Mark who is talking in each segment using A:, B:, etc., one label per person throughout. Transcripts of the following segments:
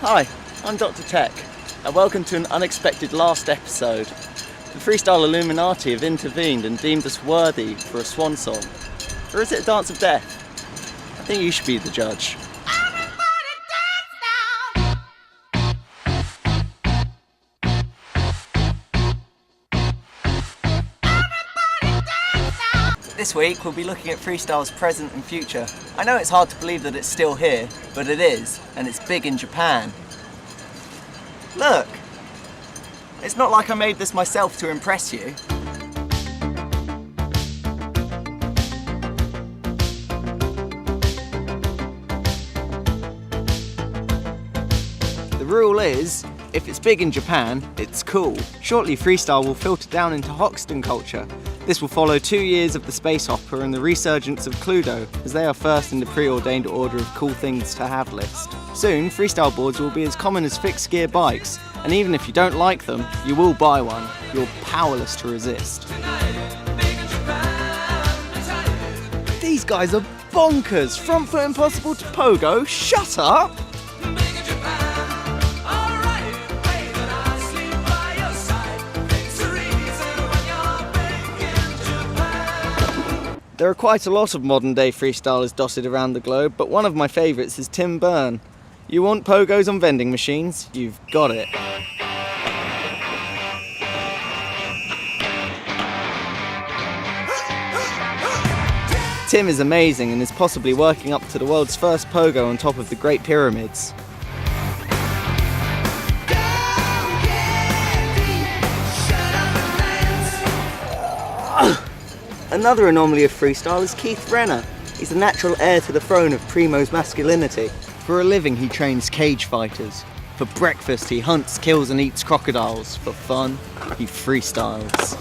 A: Hi, I'm Dr. Tech, and welcome to an unexpected last episode. The Freestyle Illuminati have intervened and deemed us worthy for a swan song. Or is it a dance of death? I think you should be the judge. This week we'll be looking at freestyle's present and future. I know it's hard to believe that it's still here, but it is, and it's big in Japan. Look! It's not like I made this myself to impress you. The rule is, if it's big in Japan, it's cool. Shortly, freestyle will filter down into Hoxton culture. This will follow 2 years of the space opera and the resurgence of Cluedo, as they are first in the preordained order of cool things to have list. Soon, freestyle boards will be as common as fixed gear bikes, and even if you don't like them, you will buy one. You're powerless to resist. These guys are bonkers! Front foot impossible to pogo, shut up! There are quite a lot of modern day freestylers dotted around the globe, but one of my favourites is Tim Byrne. You want pogos on vending machines? You've got it. Tim is amazing and is possibly working up to the world's first pogo on top of the Great Pyramids. Another anomaly of freestyle is Keith Renner. He's the natural heir to the throne of Primo's masculinity. For a living, he trains cage fighters. For breakfast, he hunts, kills and eats crocodiles. For fun, he freestyles.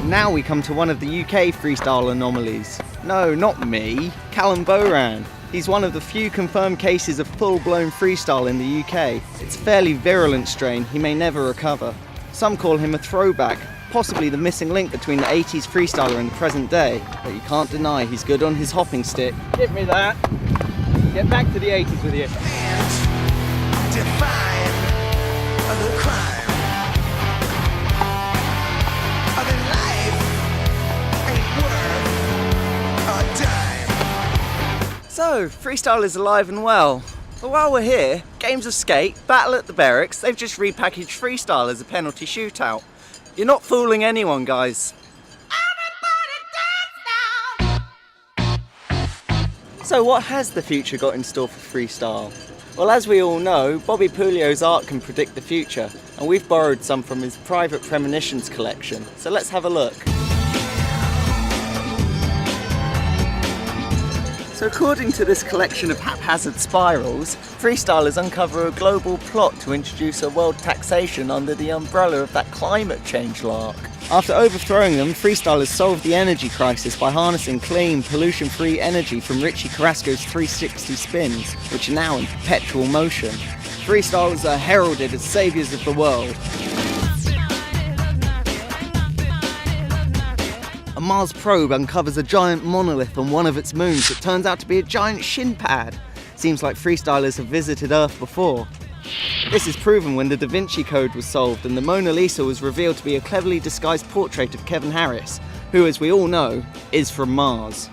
A: Now we come to one of the UK freestyle anomalies. No, not me, Callum Boran. He's one of the few confirmed cases of full-blown freestyle in the UK. It's a fairly virulent strain, he may never recover. Some call him a throwback, possibly the missing link between the 80s freestyler and the present day, but you can't deny he's good on his hopping stick. Give me that. Get back to the 80s with you. Define the crime. So, freestyle is alive and well. But while we're here, games of skate, battle at the barracks, they've just repackaged freestyle as a penalty shootout. You're not fooling anyone, guys. So what has the future got in store for freestyle? Well, as we all know, Bobby Puglio's art can predict the future, and we've borrowed some from his private premonitions collection. So let's have a look. So according to this collection of haphazard spirals, freestylers uncover a global plot to introduce a world taxation under the umbrella of that climate change lark. After overthrowing them, freestylers solved the energy crisis by harnessing clean, pollution-free energy from Richie Carrasco's 360 spins, which are now in perpetual motion. Freestylers are heralded as saviours of the world. A Mars probe uncovers a giant monolith on one of its moons that turns out to be a giant shin pad. Seems like freestylers have visited Earth before. This is proven when the Da Vinci Code was solved and the Mona Lisa was revealed to be a cleverly disguised portrait of Kevin Harris, who, as we all know, is from Mars.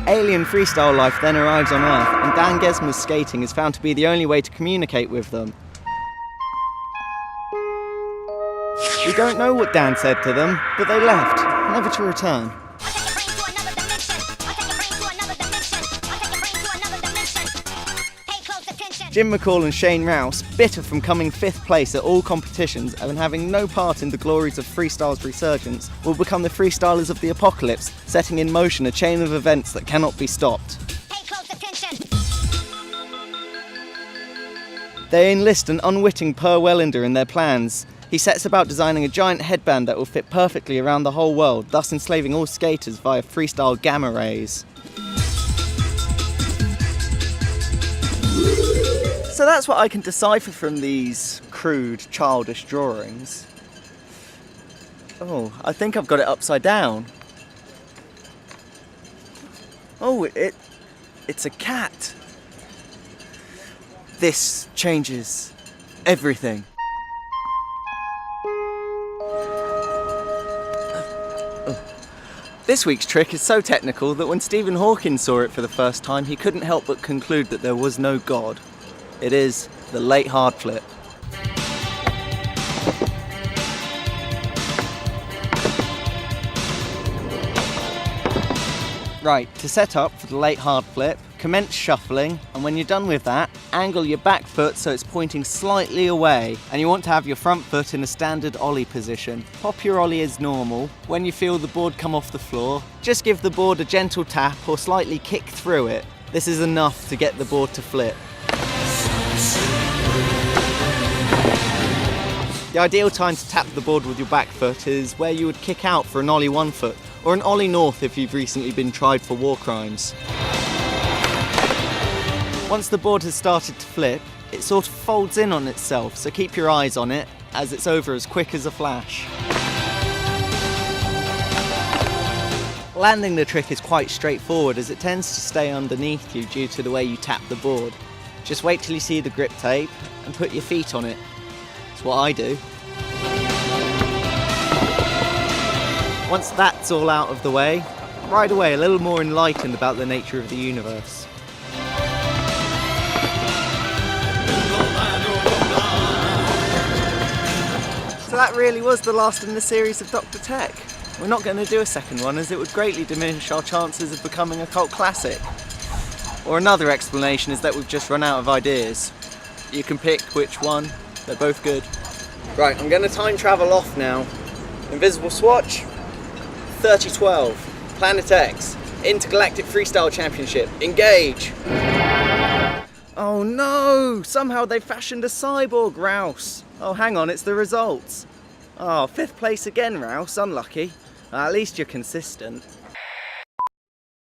A: Alien freestyle life then arrives on Earth, and Dan Gesmer's skating is found to be the only way to communicate with them. We don't know what Dan said to them, but they left, never to return. Jim McCall and Shane Rouse, bitter from coming 5th place at all competitions and having no part in the glories of freestyle's resurgence, will become the freestylers of the apocalypse, setting in motion a chain of events that cannot be stopped. They enlist an unwitting Per Wellander in their plans. He sets about designing a giant headband that will fit perfectly around the whole world, thus enslaving all skaters via freestyle gamma rays. So that's what I can decipher from these crude, childish drawings. Oh, I think I've got it upside down. Oh, it's a cat. This changes everything. This week's trick is so technical that when Stephen Hawking saw it for the first time, he couldn't help but conclude that there was no God. It is the late hard flip. Right, to set up for the late hard flip, commence shuffling, and when you're done with that, angle your back foot so it's pointing slightly away, and you want to have your front foot in a standard ollie position. Pop your ollie as normal. When you feel the board come off the floor, just give the board a gentle tap or slightly kick through it. This is enough to get the board to flip. The ideal time to tap the board with your back foot is where you would kick out for an ollie 1 foot, or an ollie north if you've recently been tried for war crimes. Once the board has started to flip, it sort of folds in on itself, so keep your eyes on it as it's over as quick as a flash. Landing the trick is quite straightforward as it tends to stay underneath you due to the way you tap the board. Just wait till you see the grip tape and put your feet on it. That's what I do. Once that's all out of the way, right away a little more enlightened about the nature of the universe. So that really was the last in the series of Dr. Tech. We're not going to do a second one as it would greatly diminish our chances of becoming a cult classic. Or another explanation is that we've just run out of ideas. You can pick which one, they're both good. Right, I'm going to time travel off now. Invisible Swatch, 3012, Planet X, Intergalactic Freestyle Championship, engage! Oh no! Somehow they fashioned a cyborg, Rouse. Oh, hang on, it's the results. Oh, 5th place again, Rouse, unlucky. At least you're consistent.